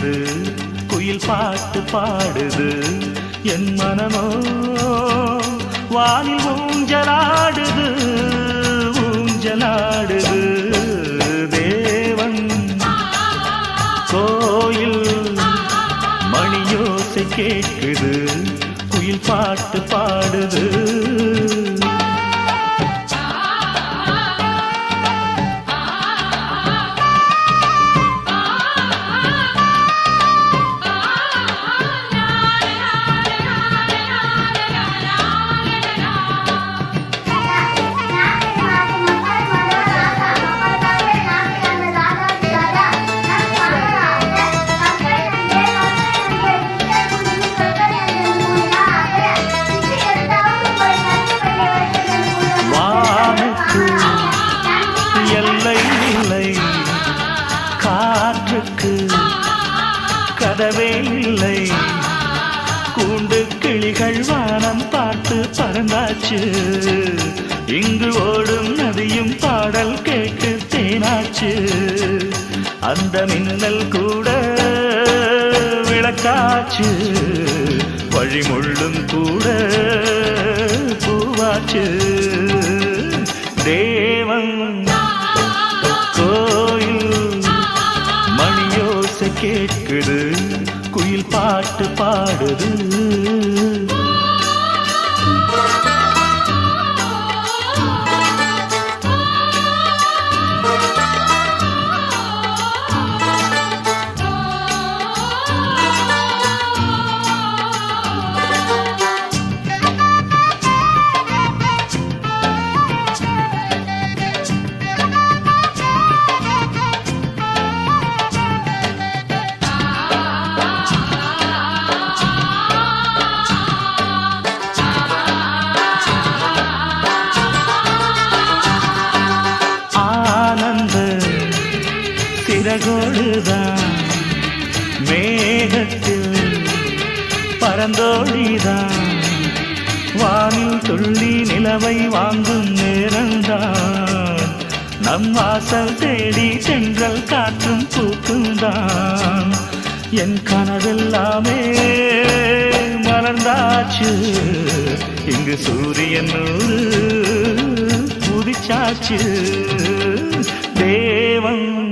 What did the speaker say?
கேட்குது குயில் பாட்டு பாடுது என் மனமோ வானில் ஊஞ்சலாடுது ஊஞ்சலாடுது தேவன் கோயில் மணியோசை கேட்குது குயில் பாட்டு பாடுது கதவே இல்லை கூண்டு கிளிகள் வானம் பார்த்து பறந்தாச்சு இங்கு ஓடும் நதியும் பாடல் கேட்டு தேனாச்சு அந்த மின்னல் கூட விளக்காச்சு வழிமுள்ளும் கூட பூவாச்சு தேவன் கேட்குது குயில் பாட்டு பாடுது சிறகோடுதான் மேகத்தில் பரந்தோடிதான் வானில் துள்ளி நிலவை வாங்கும் நேரம்தான் நம் வாசல் தேடி சென்றல் காற்றும் பூக்கும்தான் என் கனவெல்லாமே மலர்ந்தாச்சு இங்கு சூரியன் உதிச்சாச்சு தேவன்